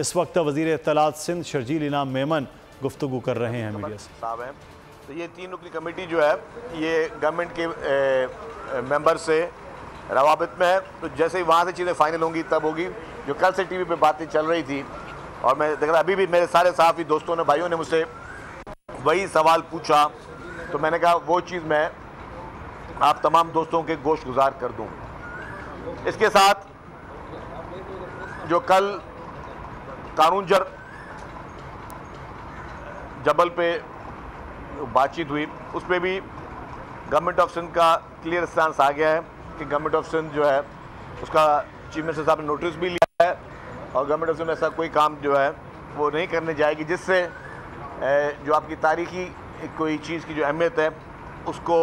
इस वक्त वज़ीर इत्तलात सिंध शर्जील इनाम मेमन गुफ्तगू कर रहे हैं मीडिया से। साहब हैं तो ये 3 रुकनी कमेटी जो है ये गवर्नमेंट के मेंबर से रवाबित में है। तो जैसे ही वहाँ से चीज़ें फाइनल होंगी तब होगी। जो कल से टीवी पे बातें चल रही थी और मैं देख रहा अभी भी मेरे सारे सहाफ़ी दोस्तों ने भाइयों ने मुझसे वही सवाल पूछा, तो मैंने कहा वो चीज़ मैं आप तमाम दोस्तों के गोश गुजार कर दूँ। इसके साथ जो कल कानूनजर जबल पे बातचीत हुई उस पर भी गवर्नमेंट ऑफ सिंध का क्लियर स्टांस आ गया है कि गवर्नमेंट ऑफ सिंध जो है उसका चीफ मिनिस्टर साहब ने नोटिस भी लिया है और गवर्नमेंट ऑफ सिंध ऐसा कोई काम जो है वो नहीं करने जाएगी जिससे जो आपकी तारीखी कोई चीज़ की जो अहमियत है उसको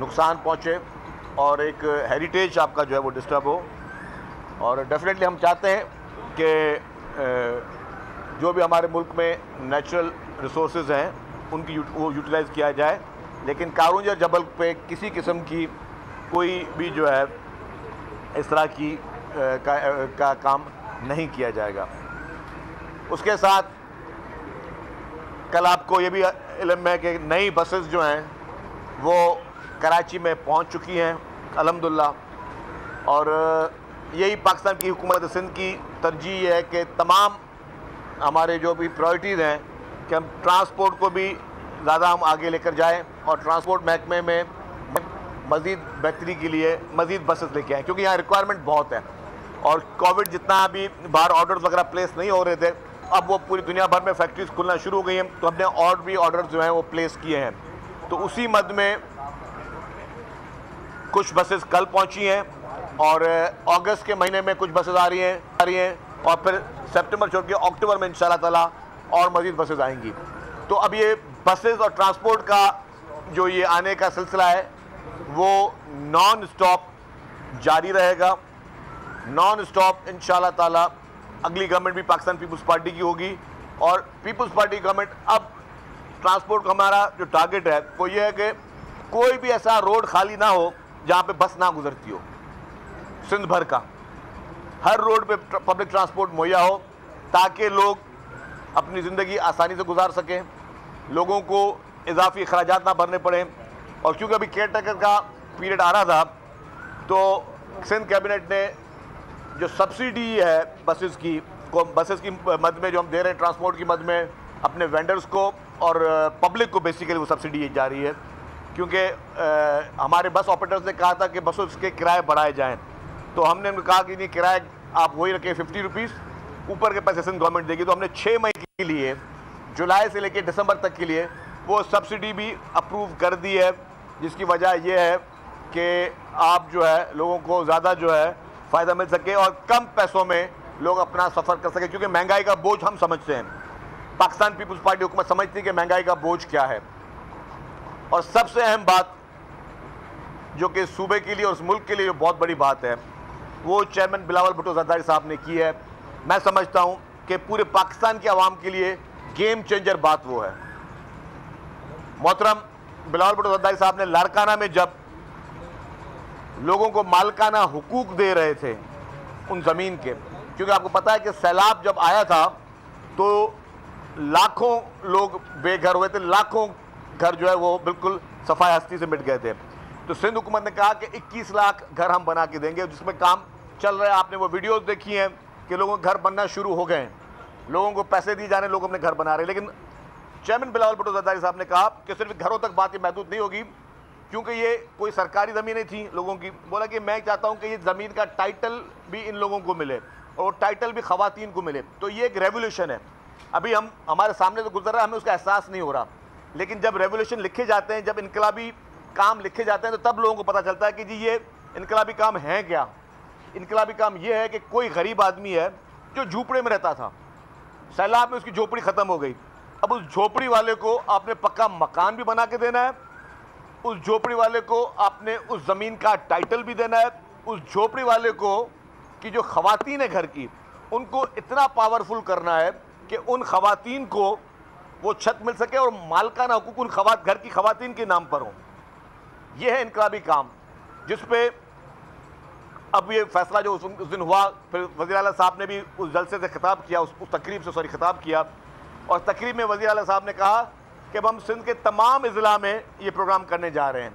नुकसान पहुँचे और एक हेरिटेज आपका जो है वो डिस्टर्ब हो। और डेफिनेटली हम चाहते हैं कि जो भी हमारे मुल्क में नेचुरल रिसोर्सेज हैं उनकी वो यूटिलाइज़ किया जाए, लेकिन कानूनजर जबल पे किसी किस्म की कोई भी जो है इस तरह की का काम नहीं किया जाएगा। उसके साथ कल आपको ये भी इल्म है कि नई बसेस जो हैं वो कराची में पहुंच चुकी हैं अल्हम्दुलिल्लाह। और यही पाकिस्तान की हुकूमत सिंध की तरजीह है कि तमाम हमारे जो भी प्रायोरिटीज़ हैं कि हम ट्रांसपोर्ट को भी ज़्यादा हम आगे लेकर जाएं और ट्रांसपोर्ट महकमे में मज़ीद बेहतरी के लिए मज़ीद बसेस लेके आएँ, क्योंकि यहाँ रिक्वायरमेंट बहुत है। और कोविड जितना अभी बाहर ऑर्डर्स वगैरह प्लेस नहीं हो रहे थे, अब वो पूरी दुनिया भर में फैक्ट्रीज खुलना शुरू हो गई हैं, तो हमने और भी ऑर्डर्स जो हैं वो प्लेस किए हैं। तो उसी मद में कुछ बसेस कल पहुँची हैं और अगस्त के महीने में कुछ बसेस आ रही हैं और फिर सितंबर छोड़ के अक्टूबर में इंशाल्लाह ताला और मज़ीद बसेस आएंगी। तो अब ये बसेस और ट्रांसपोर्ट का जो ये आने का सिलसिला है वो नॉन स्टॉप जारी रहेगा। नॉन स्टॉप इंशाल्लाह ताला अगली गवर्नमेंट भी पाकिस्तान पीपल्स पार्टी की होगी और पीपल्स पार्टी गवर्नमेंट अब ट्रांसपोर्ट का हमारा जो टारगेट है वो ये है कि कोई भी ऐसा रोड खाली ना हो जहाँ पे बस ना गुजरती हो। सिंध भर का हर रोड पे पब्लिक ट्रांसपोर्ट मुहैया हो ताकि लोग अपनी ज़िंदगी आसानी से गुजार सकें, लोगों को इजाफी अखराजात ना भरने पड़े। और क्योंकि अभी केयर टेकर का पीरियड आ रहा था तो सिंध कैबिनेट ने जो सब्सिडी है बसेस की मद में जो हम दे रहे हैं ट्रांसपोर्ट की मद में अपने वेंडर्स को और पब्लिक को बेसिकली वो सब्सिडी जा रही है, क्योंकि हमारे बस ऑपरेटर्स ने कहा था कि बसों के किराए बढ़ाए जाएँ। तो हमने उनको कहा कि नहीं, किराए आप वही रखें 50 रुपीज़, ऊपर के पैसे सिंध गवर्नमेंट देगी। तो हमने 6 मई के लिए जुलाई से लेकर दिसंबर तक के लिए वो सब्सिडी भी अप्रूव कर दी है, जिसकी वजह यह है कि आप जो है लोगों को ज़्यादा जो है फ़ायदा मिल सके और कम पैसों में लोग अपना सफ़र कर सकें, क्योंकि महंगाई का बोझ हम समझते हैं, पाकिस्तान पीपल्स पार्टी हुकूमत समझती है कि महंगाई का बोझ क्या है। और सबसे अहम बात जो कि सूबे के लिए और उस मुल्क के लिए जो बहुत बड़ी बात है वो चेयरमैन बिलावल भुट्टो ज़रदारी साहब ने की है। मैं समझता हूँ कि पूरे पाकिस्तान के अवाम के लिए गेम चेंजर बात वो है। मोहतरम बिलावल भुट्टो ज़रदारी साहब ने लारकाना में जब लोगों को मालकाना हुकूक दे रहे थे उन ज़मीन के, क्योंकि आपको पता है कि सैलाब जब आया था तो लाखों लोग बेघर हुए थे, लाखों घर जो है वो बिल्कुल सफाई हस्ती से मिट गए थे। तो सिंध हुकूमत ने कहा कि 21 लाख घर हम बना के देंगे, जिसमें काम चल रहा है। आपने वो वीडियोस देखी हैं कि लोगों के घर बनना शुरू हो गए हैं, लोगों को पैसे दिए जा रहे हैं, लोग अपने घर बना रहे हैं। लेकिन चेयरमैन बिलावल भुट्टो ज़रदारी साहब ने कहा कि सिर्फ घरों तक बात ये महदूद नहीं होगी, क्योंकि ये कोई सरकारी ज़मीनें थी लोगों की। बोला कि मैं चाहता हूँ कि ये ज़मीन का टाइटल भी इन लोगों को मिले और टाइटल भी ख़वातीन को मिले। तो ये एक रेवोल्यूशन है। अभी हम हमारे सामने तो गुजर रहा है, हमें उसका एहसास नहीं हो रहा, लेकिन जब रेवोल्यूशन लिखे जाते हैं, जब इनकलाबी काम लिखे जाते हैं, तो तब लोगों को पता चलता है कि जी ये इनकलाबी काम है क्या। इनकलाबी काम ये है कि कोई गरीब आदमी है जो झोपड़े में रहता था, सैलाब में उसकी झोपड़ी ख़त्म हो गई, अब उस झोपड़ी वाले को आपने पक्का मकान भी बना के देना है, उस झोपड़ी वाले को आपने उस ज़मीन का टाइटल भी देना है, उस झोपड़ी वाले को कि जो ख़वातीन है घर की उनको इतना पावरफुल करना है कि उन ख़वातीन को वो छत मिल सके और मालकाना हुकूक उन घर की ख़वातीन के नाम पर हो। यह है इनकलाबी काम, जिस पे अब ये फैसला जो उस दिन हुआ, फिर वज़ीर आला साहब ने भी उस जलसे से खिताब किया, उस तकरीब से खिताब किया, और तकरीब में वज़ीर आला साहब ने कहा कि अब हम सिंध के तमाम अज़ला में ये प्रोग्राम करने जा रहे हैं।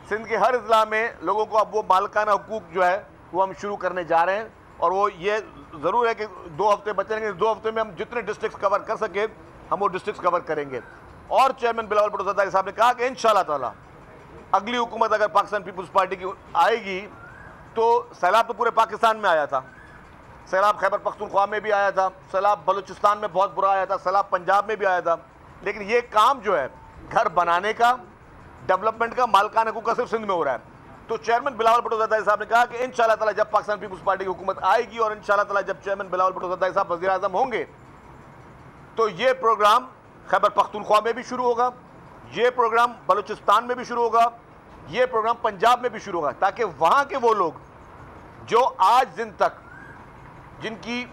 सिंध के हर अज़ला में लोगों को अब वो मालिकाना हुकूक जो है वो हम शुरू करने जा रहे हैं, और वो ये ज़रूर है कि 2 हफ्ते बचेंगे, 2 हफ्ते में हम जितने डिस्ट्रिक्ट कवर कर सके हम वो डिस्ट्रिक्ट कवर करेंगे। और चेयरमैन बिलावल भुट्टो ज़रदारी साहब ने कहा कि इंशाअल्लाह ताला अगली हुकूमत अगर पाकिस्तान पीपल्स पार्टी की आएगी तो सैलाब तो पूरे पाकिस्तान में आया था, सैलाब खैबर पख्तूनख्वा में भी आया था, सैलाब बलूचिस्तान में बहुत बुरा आया था, सैलाब पंजाब में भी आया था, लेकिन ये काम जो है घर बनाने का, डेवलपमेंट का, मालिकाना हुकूक का सिर्फ सिंध में हो रहा है। तो चेयरमैन बिलावल भुट्टो ज़रदारी साहब ने कहा कि इंशाअल्लाह ताला जब पाकिस्तान पीपल्स पार्टी की हुकूमत आएगी और इंशाअल्लाह ताला जब चेयरमैन बिलावल भुट्टो ज़रदारी साहब वज़ीर आज़म होंगे तो ये प्रोग्राम खैबर पख्तूनख्वा में भी शुरू होगा, ये प्रोग्राम बलूचिस्तान में भी शुरू होगा, ये प्रोग्राम पंजाब में भी शुरू होगा, ताकि वहाँ के वो लोग जो आज दिन तक जिनकी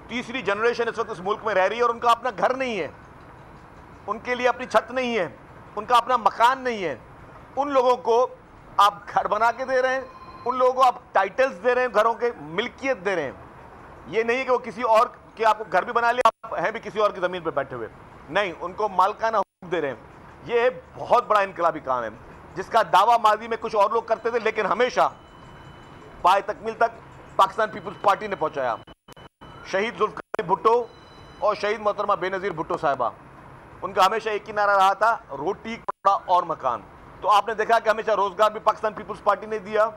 तीसरी जनरेशन इस वक्त इस मुल्क में रह रही है और उनका अपना घर नहीं है, उनके लिए अपनी छत नहीं है, उनका अपना मकान नहीं है, उन लोगों को आप घर बना के दे रहे हैं, उन लोगों को आप टाइटल्स दे रहे हैं, घरों के मिल्कियत दे रहे हैं। ये नहीं है कि वो किसी और के आपको घर भी बना लिया, आप हैं भी किसी और की ज़मीन पर बैठे हुए, नहीं, उनको मालिकाना हुकूक दे रहे हैं। ये बहुत बड़ा इनकलाबी काम है जिसका दावा माजी में कुछ और लोग करते थे, लेकिन हमेशा पाए तकमील तक पाकिस्तान पीपल्स पार्टी ने पहुंचाया। शहीद जुल्फ़िकार भुट्टो और शहीद मोहतरमा बेनज़ीर भुट्टो साहिबा, उनका हमेशा एक ही नारा रहा था, रोटी, कपड़ा और मकान। तो आपने देखा कि हमेशा रोज़गार भी पाकिस्तान पीपल्स पार्टी ने दिया,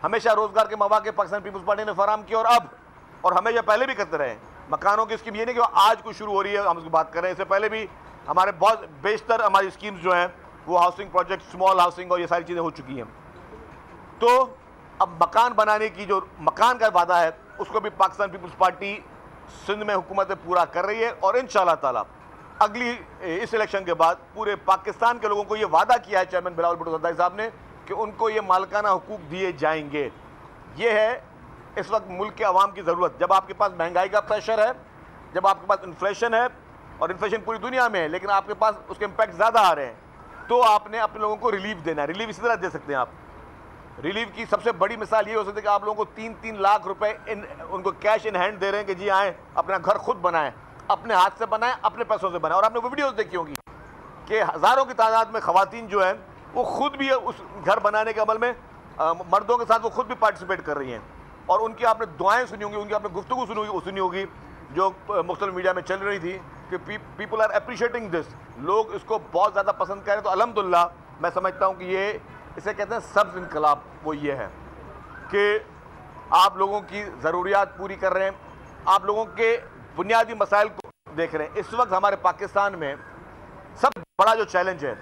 हमेशा रोज़गार के मौके पाकिस्तान पीपल्स पार्टी ने फराहम किया, और अब और हमेशा पहले भी करते रहे। मकानों की स्कीम ये नहीं कि आज कुछ शुरू हो रही है हम उसकी बात कर रहे हैं, इससे पहले भी हमारे बहुत बेशतर हमारी स्कीम्स जो हैं वो हाउसिंग प्रोजेक्ट, स्मॉल हाउसिंग और ये सारी चीज़ें हो चुकी हैं। तो अब मकान बनाने की जो मकान का वादा है उसको भी पाकिस्तान पीपल्स पार्टी सिंध में हुकूमत पूरा कर रही है, और इंशाअल्लाह ताला अगली इस इलेक्शन के बाद पूरे पाकिस्तान के लोगों को ये वादा किया है चेयरमैन बिलावल भुट्टो ज़रदारी साहब ने कि उनको ये मालिकाना हुकूक दिए जाएंगे। ये है इस वक्त मुल्क के अवाम की ज़रूरत। जब आपके पास महंगाई का प्रेशर है, जब आपके पास इन्फ्लेशन है, और इन्फ्लेशन पूरी दुनिया में है लेकिन आपके पास उसके इम्पैक्ट ज़्यादा आ रहे हैं, तो आपने अपने लोगों को रिलीफ देना है। रिलीफ इसी तरह दे सकते हैं आप। रिलीफ की सबसे बड़ी मिसाल ये हो सकती है कि आप लोगों को 3-3 लाख रुपए उनको कैश इन हैंड दे रहे हैं कि जी आएँ अपना घर खुद बनाएं, अपने हाथ से बनाएं, अपने पैसों से बनाएं। और आपने वो वीडियोस देखी होंगी कि हज़ारों की तादाद में ख़वातीन जो हैं वो खुद भी उस घर बनाने के अमल में मर्दों के साथ वो खुद भी पार्टिसिपेट कर रही हैं, और उनकी आपने दुआएं सुनी होंगी, उनकी आपने गुफ्तगू सुनी होगी जो मुख्तलिफ मीडिया में चल रही थी कि पीपल आर अप्रिशिएटिंग दिस, लोग इसको बहुत ज़्यादा पसंद करें। तो अल्हम्दुलिल्लाह मैं समझता हूँ कि ये इसे कहते हैं सब्ज़ इनकलाब, वो ये है कि आप लोगों की ज़रूरियात पूरी कर रहे हैं, आप लोगों के बुनियादी मसाइल को देख रहे हैं। इस वक्त हमारे पाकिस्तान में सबसे बड़ा जो चैलेंज है,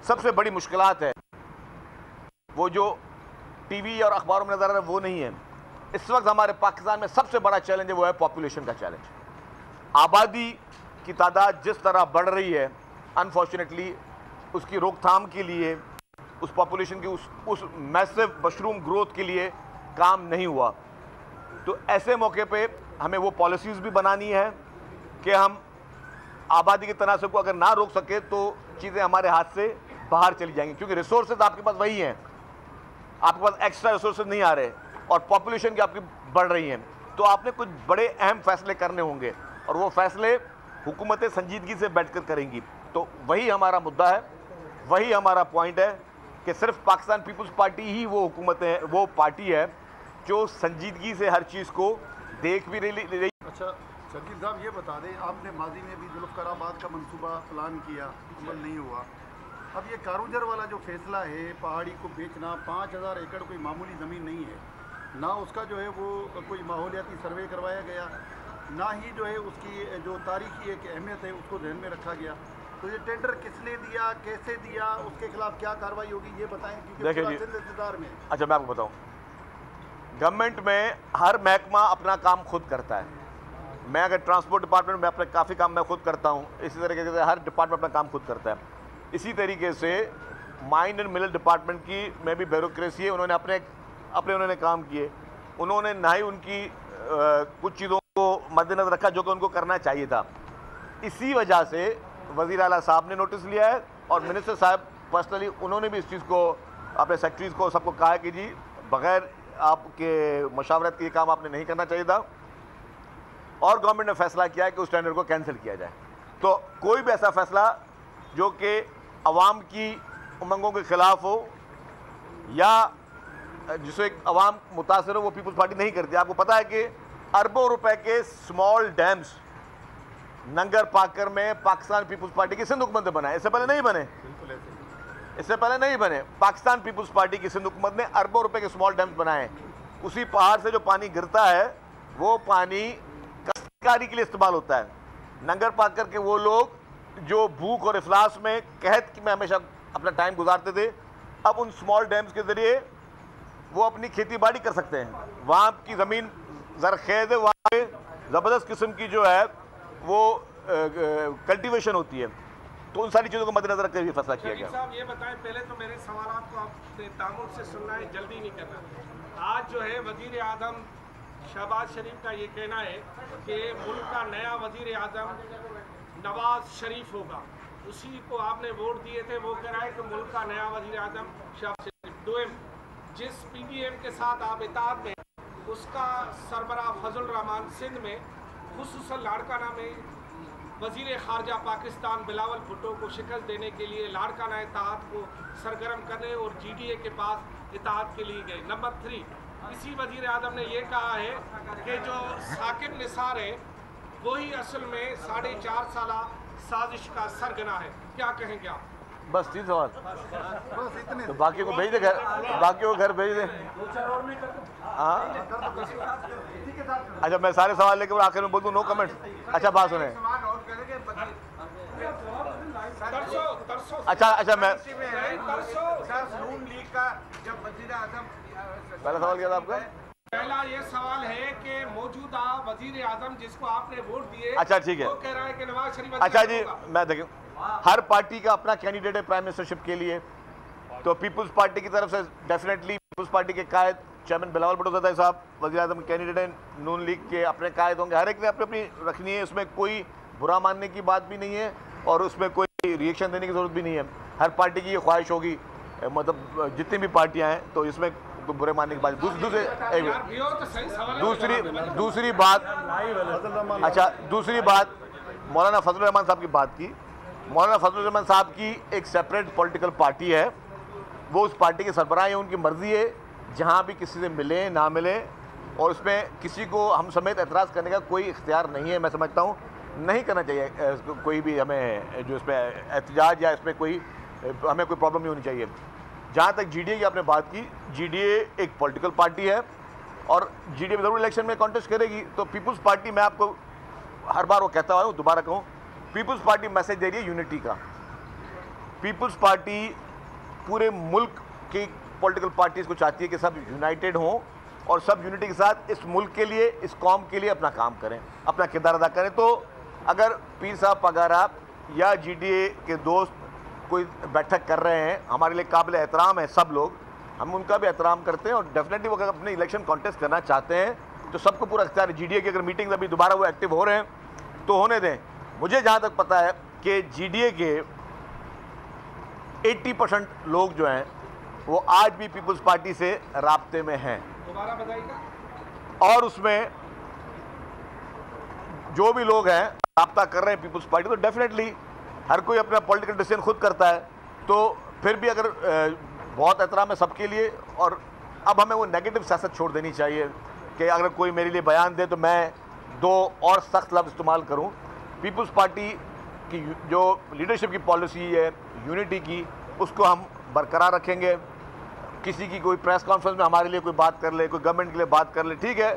सबसे बड़ी मुश्किलात है, वो जो टीवी और अखबारों में नज़र आ रहा है वो नहीं है। इस वक्त हमारे पाकिस्तान में सबसे बड़ा चैलेंज है वो है पॉपुलेशन का चैलेंज। आबादी की तादाद जिस तरह बढ़ रही है, अनफॉर्चुनेटली उसकी रोकथाम के लिए, उस पॉपुलेशन की उस मैसिव मशरूम ग्रोथ के लिए काम नहीं हुआ। तो ऐसे मौके पे हमें वो पॉलिसीज़ भी बनानी है कि हम आबादी के तनासब को अगर ना रोक सके तो चीज़ें हमारे हाथ से बाहर चली जाएंगी, क्योंकि रिसोर्सेज आपके पास वही हैं, आपके पास एक्स्ट्रा रिसोर्सेज नहीं आ रहे और पॉपुलेशन की आपकी बढ़ रही हैं। तो आपने कुछ बड़े अहम फैसले करने होंगे, और वो फैसले हुकूमतें संजीदगी से बैठकर करेंगी। तो वही हमारा मुद्दा है, वही हमारा पॉइंट है कि सिर्फ पाकिस्तान पीपल्स पार्टी ही वो हुकूमत है, वो पार्टी है जो संजीदगी से हर चीज़ को देख भी रही। अच्छा शकील साहब, ये बता दें, आपने माजी में भी जुल्फ़िकाराबाद का मंसूबा प्लान किया, अमल नहीं हुआ। अब ये कारूंजर वाला जो फैसला है, पहाड़ी को बेचना, 5000 एकड़ कोई मामूली ज़मीन नहीं है, ना उसका जो है वो कोई माहौलियाती सर्वे करवाया गया, ना ही जो है उसकी जो तारीखी एक अहमियत है उसको ध्यान में रखा गया। तो ये टेंडर किसने दिया, कैसे दिया, उसके खिलाफ क्या कार्रवाई होगी, ये बताएं, क्योंकि इंतजार में। अच्छा मैं आपको बताऊँ, गवर्नमेंट में हर महकमा अपना काम खुद करता है। मैं अगर ट्रांसपोर्ट डिपार्टमेंट में अपने काफ़ी काम मैं खुद करता हूँ, इसी तरीके से हर डिपार्टमेंट अपना काम खुद करता है। इसी तरीके से माइन एंड मिनरल डिपार्टमेंट की में भी ब्यूरोक्रेसी है, उन्होंने अपने उन्होंने काम किए, उन्होंने ना ही उनकी कुछ चीज़ों को मद्देनजर रखा जो कि उनको करना चाहिए था। इसी वजह से वज़ीर आला साहब ने नोटिस लिया है, और मिनिस्टर साहब पर्सनली उन्होंने भी इस चीज़ को अपने सेक्रेटरीज़ को सबको कहा है कि जी बग़ैर आपके मशावरत के काम आपने नहीं करना चाहिए था, और गवर्नमेंट ने फैसला किया है कि उस टेंडर को कैंसिल किया जाए। तो कोई भी ऐसा फैसला जो कि अवाम की उमंगों के खिलाफ हो या जिससे अवाम मुतासर हो, वो पीपल्स पार्टी नहीं करती। आपको पता है कि अरबों रुपए के स्मॉल डैम्स नंगर पाकर में पाकिस्तान पीपल्स पार्टी की सिंध हुकूमत ने बनाए, इससे पहले नहीं बने, इससे पहले नहीं बने। पाकिस्तान पीपल्स पार्टी की सिंध हुकूमत ने अरबों रुपए के स्मॉल डैम्स बनाए। उसी पहाड़ से जो पानी गिरता है वो पानी काश्तकारी के लिए इस्तेमाल होता है। नंगर पाकर के वो लोग जो भूख और इफलास में कहत में हमेशा अपना टाइम गुजारते थे, अब उन स्मॉल डैम्स के ज़रिए वो अपनी खेती बाड़ी कर सकते हैं। वहाँ की ज़मीन ज़रखेज़ है, वहाँ पे ज़बरदस्त किस्म की जो है वो कल्टीवेशन होती है। तो उन सारी चीज़ों को मद्देनजर रखते हुए फैसला किया गया। साहब ये बताएं, पहले तो मेरे सवालात को आपने तामुल से सुनना है, जल्दी नहीं करना। आज जो है वज़ीर आज़म शहबाज शरीफ का ये कहना है कि मुल्क का नया वज़ीर आज़म नवाज शरीफ होगा, उसी को आपने वोट दिए थे, वो कह रहा है कि मुल्क का नया वज़ीर आज़म शहबाज शरीफ। दोम, जिस PDM के साथ आप इत्तेहाद में, उसका सरबराह फजल रहमान सिंध में खुसूसन लाड़काना में वज़ीर ख़ारजा पाकिस्तान बिलावल भुट्टो को शिकस्त देने के लिए लाड़काना इत्तेहाद को सरगर्म करने और GDA के पास इत्तेहाद के लिए गए। नंबर 3, इसी वज़ीर आज़म ने यह कहा है कि जो साकिब निसार है वही असल में 4.5 साला साजिश का सरगना है। क्या कहेंगे आप? बस 3 सवाल, बस इतने। तो बाकी को भेज दे घर, बाकी को घर भेज दे। हाँ, अच्छा मैं सारे सवाल लेके आखिर में बोल दूँ नो कमेंट। अच्छा बात सुने। अच्छा मैं नून लीग का जब वज़ीर आज़म, पहला सवाल क्या था आपका? पहला ये सवाल है कि मौजूदा वज़ीर आज़म जिसको आपने वोट दिए, अच्छा ठीक है, वो कह रहा है कि नवाज शरीफ। अच्छा जी, मैं देखूँ हर पार्टी का अपना कैंडिडेट है प्राइम मिनिस्टरशिप के लिए। तो पीपल्स पार्टी की तरफ से डेफिनेटली पीपल्स पार्टी के कायद चेयरमैन बिलावल भुट्टो साहब वज़ीर आज़म कैंडिडेट हैं। नून लीग के अपने कायद होंगे, हर एक ने अपनी अपनी रखनी है, उसमें कोई बुरा मानने की बात भी नहीं है और उसमें कोई रिएक्शन देने की ज़रूरत भी नहीं है। हर पार्टी की ये ख्वाहिश होगी, मतलब जितनी भी पार्टियाँ हैं, तो इसमें तो बुरे मानने की बात। दूसरी बात, अच्छा दूसरी बात, मौलाना फजल रहमान साहब की बात की। मौलाना फजल रहमान साहब की एक सेपरेट पॉलिटिकल पार्टी है, वो उस पार्टी के सरबराह हैं, उनकी मर्ज़ी है जहाँ भी किसी से मिले ना मिले, और उसमें किसी को हम समेत एतराज़ करने का कोई इख्तियार नहीं है। मैं समझता हूँ नहीं करना चाहिए कोई भी हमें जो इसमें एहतजाज या इसमें कोई हमें कोई प्रॉब्लम नहीं होनी चाहिए। जहाँ तक GDA की आपने बात की, GDA एक पॉलिटिकल पार्टी है और GDA में ज़रूर इलेक्शन में कॉन्टेस्ट करेगी। तो पीपल्स पार्टी, मैं आपको हर बार वो कहता हुआ हूँ, दोबारा कहूँ, पीपल्स पार्टी मैसेज दे रही है यूनिटी का। पीपल्स पार्टी पूरे मुल्क की पॉलिटिकल पार्टीज़ को चाहती है कि सब यूनाइटेड हों और सब यूनिटी के साथ इस मुल्क के लिए, इस कौम के लिए अपना काम करें, अपना किरदार अदा करें। तो अगर पीर साहब पगारा या GDA के दोस्त कोई बैठक कर रहे हैं, हमारे लिए काबिल एहतराम है सब लोग, हम उनका भी एहतराम करते हैं और डेफिनेटली वो अगर अपने इलेक्शन कॉन्टेस्ट करना चाहते हैं तो सबको पूरा इख्तियार है। GDA की अगर मीटिंग्स अभी दोबारा वो एक्टिव हो रहे हैं तो होने दें। मुझे जहाँ तक पता है कि GDA के 80% लोग जो हैं वो आज भी पीपल्स पार्टी से राब्ते में हैं। दोबारा बताइएगा। और उसमें जो भी लोग हैं राब्ता कर रहे हैं पीपल्स पार्टी, तो डेफिनेटली हर कोई अपना पॉलिटिकल डिसीजन खुद करता है। तो फिर भी अगर बहुत एहतराम है सबके लिए, और अब हमें वो नेगेटिव सियासत छोड़ देनी चाहिए कि अगर कोई मेरे लिए बयान दे तो मैं 2 और सख्त लफ्ज़ इस्तेमाल करूं। पीपल्स पार्टी की जो लीडरशिप की पॉलिसी है यूनिटी की, उसको हम बरकरार रखेंगे। किसी की कोई प्रेस कॉन्फ्रेंस में हमारे लिए कोई बात कर ले, कोई गवर्नमेंट के लिए बात कर ले, ठीक है,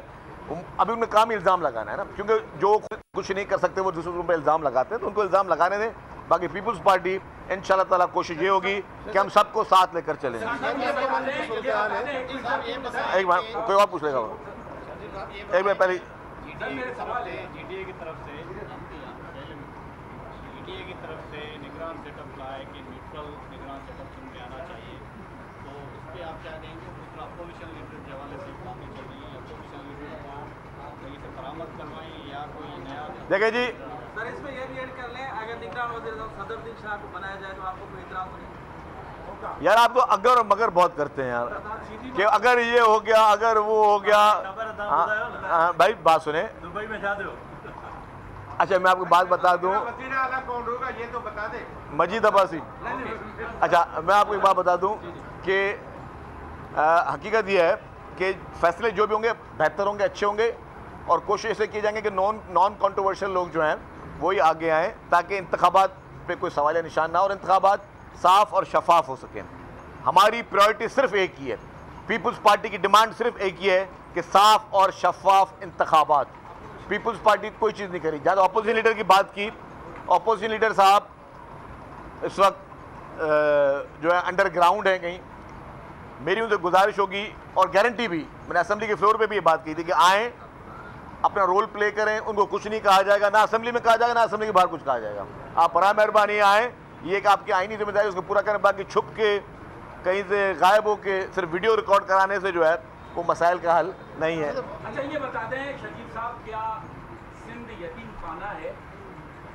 अभी उनका काम ही इल्ज़ाम लगाना है ना, क्योंकि जो कुछ नहीं कर सकते वो दूसरों पर इल्ज़ाम लगाते हैं, तो उनको इल्ज़ाम लगाने दें। बाकी पीपल्स पार्टी इंशाल्लाह ताला कोशिश ये होगी कि हम सबको साथ लेकर चलें। एक बार कोई और पूछ लेगा, एक बार पहले GDA की तरफ से निगरान सेटअप का है कि न्यूट्रल निगरान सेटअप में आना चाहिए, तो इस पर आप क्या कहेंगे? अपोजिशन लीडर के हवाले से बातें चल रही हैं, अपोजिशन लीडर को कहीं से बरामद करवाएं या कोई नया? देखिए जी सर, इसमें यह भी ऐड कर लें, अगर निगरान वज़ीर सदरुद्दीन शाह को बनाया जाए तो आपको कोई इतराज़ नहीं? यार आप तो अगर और मगर बहुत करते हैं यार, कि अगर ये हो गया, अगर वो हो गया। हाँ भाई बात सुने, दुबई में जाते हो। अच्छा मैं आपको बात बता दूं, कौन होगा ये तो बता दे। मजीद अब्बासी। अच्छा मैं आपको एक बात बता दूं कि हकीकत ये है कि फैसले जो भी होंगे बेहतर होंगे, अच्छे होंगे, और कोशिश ऐसे की जाएंगे कि नॉन कंट्रोवर्शियल लोग जो हैं वही आगे आएँ, ताकि इंतखाबात पे कोई सवाल निशान ना हो और इंतखाबात साफ और शफाफ हो सकें। हमारी प्रायोरिटी सिर्फ एक ही है, पीपल्स पार्टी की डिमांड सिर्फ एक ही है कि साफ और शफाफ इंतखाबात। पीपल्स पार्टी कोई चीज़ नहीं करी। ज़्यादा अपोजिशन लीडर की बात की, अपोजिशन लीडर साहब इस वक्त जो है अंडरग्राउंड है कहीं। मेरी उनसे गुजारिश होगी और गारंटी भी, मैंने असेंबली के फ्लोर पे भी ये बात की थी कि आएँ, अपना रोल प्ले करें, उनको कुछ नहीं कहा जाएगा, ना असेंबली में कहा जाएगा ना असेंबली के बाहर कुछ कहा जाएगा। आप बड़ा मेहरबानी आएँ, ये एक आपकी आईनी जिम्मेदारी उसको पूरा करें। बाकी छुप के कहीं से गायब होके सिर्फ वीडियो रिकॉर्ड कराने से जो है वो मसाइल का हल नहीं है। अच्छा ये बता दें शकील साहब, क्या सिंध यतीम खाना है?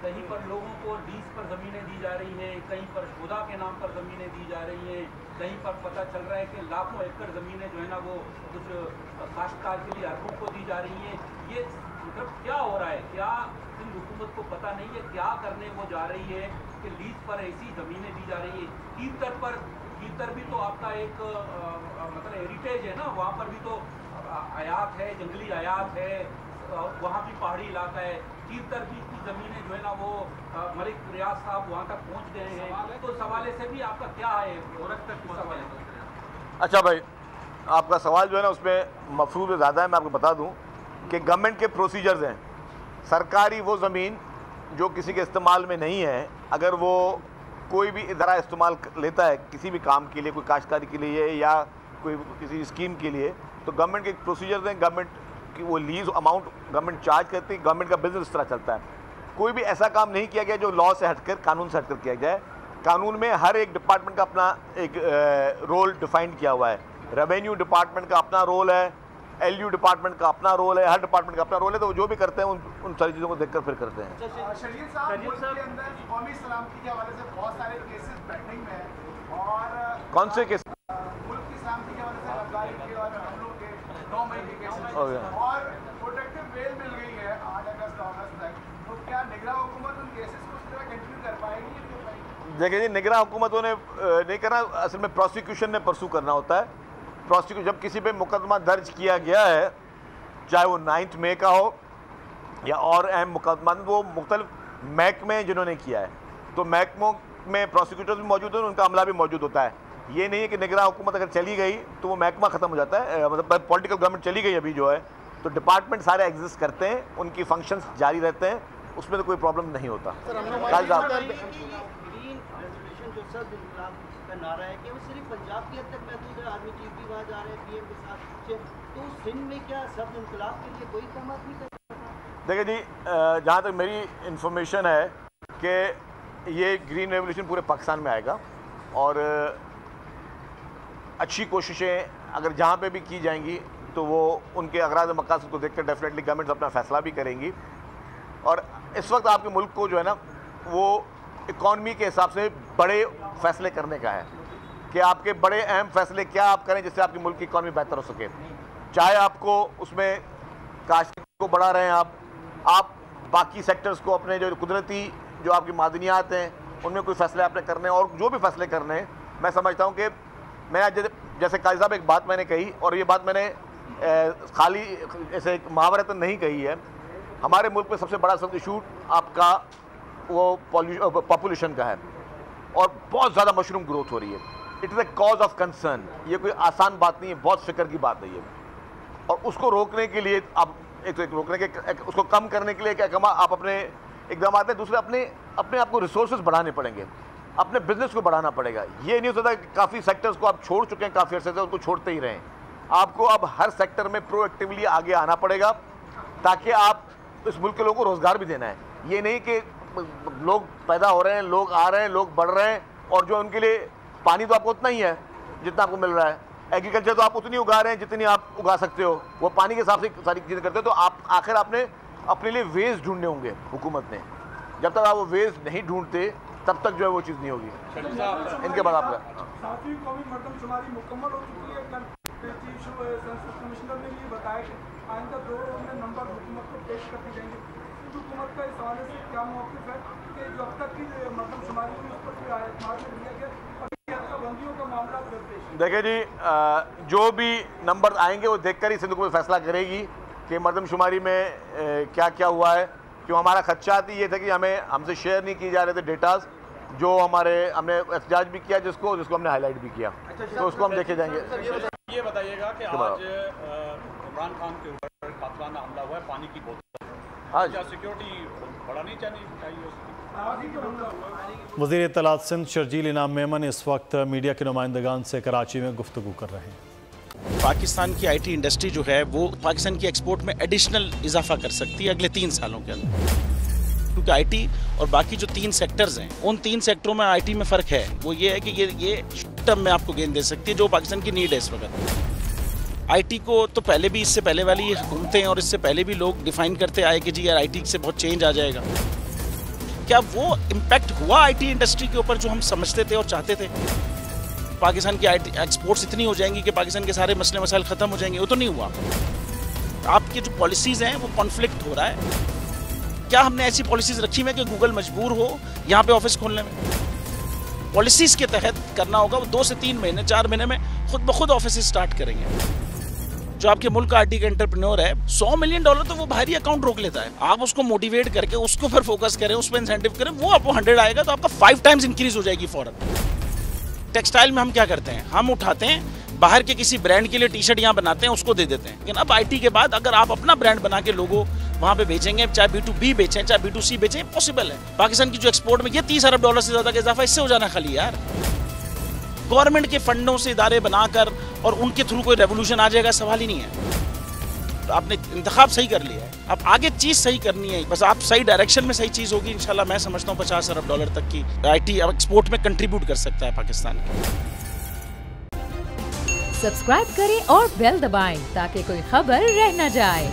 कहीं पर लोगों को लीज पर ज़मीनें दी जा रही हैं, कहीं पर खुदा के नाम पर ज़मीनें दी जा रही हैं, कहीं पर पता चल रहा है कि लाखों एकड़ ज़मीनें जो है ना वो कुछ काश्तकार के लिए अरबों को दी जा रही हैं। ये मतलब क्या हो रहा है? क्या सिंध हुकूमत को पता नहीं है क्या करने वो जा रही है कि लीज पर ऐसी ज़मीनें दी जा रही है? कीतर भी तो आपका एक मतलब हेरिटेज है ना, वहाँ पर भी तो आयात है, जंगली आयात है, वहाँ भी पहाड़ी इलाका है। कीतर भी की ज़मीनें जो है ना वो मलिक रियाज साहब वहाँ तक पहुँच गए हैं, तो इस हवाले से भी आपका क्या है? अच्छा भाई, आपका सवाल जो है ना उसमें मफरूज़ ज़्यादा है। मैं आपको बता दूं कि गवर्नमेंट के प्रोसीजर्स हैं। सरकारी वो ज़मीन जो किसी के इस्तेमाल में नहीं है, अगर वो कोई भी इदारा इस्तेमाल लेता है किसी भी काम के लिए, कोई काश्तकारी के लिए या कोई किसी स्कीम के लिए, तो गवर्नमेंट के प्रोसीजर्स हैं। गवर्नमेंट की वो लीज अमाउंट गवर्नमेंट चार्ज करती है। गवर्नमेंट का बिजनेस इस तरह चलता है। कोई भी ऐसा काम नहीं किया गया जो लॉ से हटकर, कानून से हटकर किया जाए। कानून में हर एक डिपार्टमेंट का अपना एक रोल डिफाइंड किया हुआ है। रेवेन्यू डिपार्टमेंट का अपना रोल है, एलयू डिपार्टमेंट का अपना रोल है, हर डिपार्टमेंट का अपना रोल है। तो वो जो भी करते हैं उन सारी चीज़ों को देखकर फिर करते हैं। शकील साहब, मुल्क के अंदर कौमी सलामती के हवाले से बहुत सारे केसेस पेंडिंग में हैं और कौन से केस? मुल्क की सलामती के हवाले से गद्दारी के और हमलों के 9 मई के केसेस और प्रोटेक्टिव बेल मिल गई है 8 अगस्त तक। तो क्या निगरान हुकूमत उन केसेस को उस तरह कंटिन्यू कर पाएगी? देखिए जी, निगरान हुकूमतों ने नहीं करना, असल में प्रोसिक्यूशन ने परसू करना होता है। प्रोसिक्यूशन जब किसी पे मुकदमा दर्ज किया गया है, चाहे वो 9 मई का हो या और अहम मुकदमा, वो मुख्तलिफ महकमे जिन्होंने किया है, तो महकमों में प्रोसिक्यूटर्स भी मौजूद हैं, उनका अमला भी मौजूद होता है। ये नहीं है कि निगरान हुकूमत अगर चली गई तो वो महकमा ख़त्म हो जाता है। मतलब पॉलिटिकल गवर्नमेंट चली गई अभी जो है, तो डिपार्टमेंट सारे एग्जिस्ट करते हैं, उनकी फंक्शंस जारी रहते हैं, उसमें तो कोई प्रॉब्लम नहीं होता। नारा है कि वो सिर्फ पंजाब के हद तक महदूद है, आर्मी चीफ भी वहाँ जा रहे हैं पीएम के साथ, तो सिंध में क्या सब इनकलाब के लिए कोई इक़दाम नहीं कर सकता? देखिए जी, जहाँ तक मेरी इंफॉर्मेशन है कि ये ग्रीन रेवोल्यूशन पूरे पाकिस्तान में आएगा और अच्छी कोशिशें अगर जहाँ पे भी की जाएंगी तो वो उनके अगराज़ मकासद को देखकर डेफिनेटली गवर्नमेंट अपना फ़ैसला भी करेंगी। और इस वक्त आपके मुल्क को जो है ना वो इकॉनमी के हिसाब से बड़े फैसले करने का है कि आपके बड़े अहम फैसले क्या आप करें जिससे आपके मुल्क की इकॉनमी बेहतर हो सके। चाहे आपको उसमें काश्त को बढ़ा रहे हैं, आप बाकी सेक्टर्स को, अपने जो कुदरती जो आपकी मादनियात हैं उनमें कोई फैसले आपने करने हैं, और जो भी फैसले करने हैं, मैं समझता हूँ कि मैं आज जैसे काजी साहब एक बात मैंने कही, और ये बात मैंने खाली ऐसे महावरतन नहीं कही है। हमारे मुल्क में सबसे बड़ा सब इशू आपका वो पॉपुलेशन का है और बहुत ज़्यादा मशरूम ग्रोथ हो रही है। It is a cause of concern. ये कोई आसान बात नहीं है, बहुत फिक्र की बात है ये। और उसको रोकने के लिए आप रोकने के उसको कम करने के लिए क्या आप अपने इकदाम हैं, दूसरे अपने आप को रिसोर्सेज बढ़ाने पड़ेंगे, अपने बिजनेस को बढ़ाना पड़ेगा। ये नहीं हो सकता कि काफ़ी सेक्टर्स को आप छोड़ चुके हैं काफ़ी अर्से से, उनको छोड़ते ही रहें। आपको अब हर सेक्टर में प्रोएक्टिवली आगे आना पड़ेगा ताकि आप इस मुल्क के लोगों को रोज़गार भी देना है। ये नहीं कि लोग पैदा हो रहे हैं, लोग आ रहे हैं, लोग बढ़ रहे हैं, और जो उनके लिए पानी तो आपको उतना ही है जितना आपको मिल रहा है, एग्रीकल्चर तो आप उतनी उगा रहे हैं जितनी आप उगा सकते हो, वो पानी के हिसाब से सारी चीज़ें करते हो। तो आप आखिर आपने अपने लिए वेज ढूंढने होंगे हुकूमत ने। जब तक आप वो वेज नहीं ढूंढते तब तक जो है वो चीज़ नहीं होगी। इनके बाद आपका 7वीं कौमी मरदमशुमारी मुकम्मल हो चुकी है। कल सेंसस कमिश्नर ने भी बताया कि आइंदा 2 रोज में नंबर हुकूमत को पेश करते जाएंगे। हुकूमत का इस हवाले से क्या मौक़िफ़ है कि जो अब तक की मरदमशुमारी हुई उस पर भी एतमाद में लिया गया और बंदियों का मामला दरपेश? देखिए जी, जो भी नंबर आएंगे वो देखकर ही सिंध हुकूमत फैसला करेगी कि मरदमशुमारी में क्या क्या हुआ है। क्यों हमारा खदशात ही ये था कि हमसे शेयर नहीं किए जा रहे थे डेटाज, जो हमने एहतजाज भी किया जिसको हमने हाईलाइट भी किया। तो उसको हम देखे जाएंगे। ये बताइएगा कि आज इमरान खान के ऊपर कातिलाना हमला हुआ है, पानी की बोतल, क्या सिक्योरिटी बढ़ा नहीं चाहिए उसकी? वज़ीर इत्तलात सिंध शर्जील इनाम मेमन इस वक्त मीडिया के नुमाइंदगान से कराची में गुफ्तगू कर रहे हैं। पाकिस्तान की आईटी इंडस्ट्री जो है वो पाकिस्तान की एक्सपोर्ट में एडिशनल इजाफा कर सकती है अगले 3 सालों के अंदर, क्योंकि आईटी और बाकी जो 3 सेक्टर्स हैं उन 3 सेक्टरों में आईटी में फ़र्क है। वो ये है कि ये शॉर्ट टर्म में आपको गेन दे सकती है जो पाकिस्तान की नीड है इस वक्त। आईटी को तो पहले भी, इससे पहले वाली हुकूमतें और इससे पहले भी लोग डिफाइन करते आए कि जी यार आईटी से बहुत चेंज आ जाएगा। क्या वो इम्पैक्ट हुआ आईटी इंडस्ट्री के ऊपर जो हम समझते थे और चाहते थे? पाकिस्तान की आईटी एक्सपोर्ट्स इतनी हो जाएंगी कि पाकिस्तान के सारे मसले मसाइल ख़त्म हो जाएंगे? वो तो नहीं हुआ। आपकी जो पॉलिसीज़ हैं वो कॉन्फ्लिक्ट हो रहा है। क्या हमने ऐसी पॉलिसीज़ रखी हुई है कि गूगल मजबूर हो यहाँ पे ऑफिस खोलने में? पॉलिसीज़ के तहत करना होगा। वो 2 से 3 महीने 4 महीने में खुद ब खुद ऑफिस स्टार्ट करेंगे। जो आपके मुल्क का आईटी का एंटरप्रेन्योर है, $100 मिलियन तो वो बाहरी अकाउंट रोक लेता है। आप उसको मोटिवेट करके उसको फिर फोकस करें, उस पर इंसेंटिव करें, वो आपको 100 आएगा तो आपका 5 टाइम्स इंक्रीज हो जाएगी फौरन। टेक्सटाइल में हम क्या करते हैं, हम उठाते हैं बाहर के किसी ब्रांड के लिए टी-शर्ट यहाँ बनाते हैं, उसको दे देते हैं। लेकिन अब आईटी के बाद अगर आप अपना ब्रांड बना के लोगों वहाँ पे बेचेंगे, चाहे B2B बेचें चाहे B2C बेचें, पॉसिबल है। पाकिस्तान की जो एक्सपोर्ट में ये $30 अरब से ज़्यादा का इजाफा इससे हो जाना खाली यार। गवर्नमेंट के फंडों से इदारे बनाकर और उनके थ्रू कोई रेवोल्यूशन आ जाएगा, सवाल ही नहीं है। तो आपने इंतखाब सही कर लिया है, अब आगे चीज़ सही करनी है, बस आप सही डायरेक्शन में सही चीज़ होगी इंशाल्लाह। मैं समझता हूँ $50 अरब तक की आईटी एक्सपोर्ट में कंट्रीब्यूट कर सकता है पाकिस्तान। सब्सक्राइब करें और बेल दबाएं ताकि कोई खबर रह न जाए।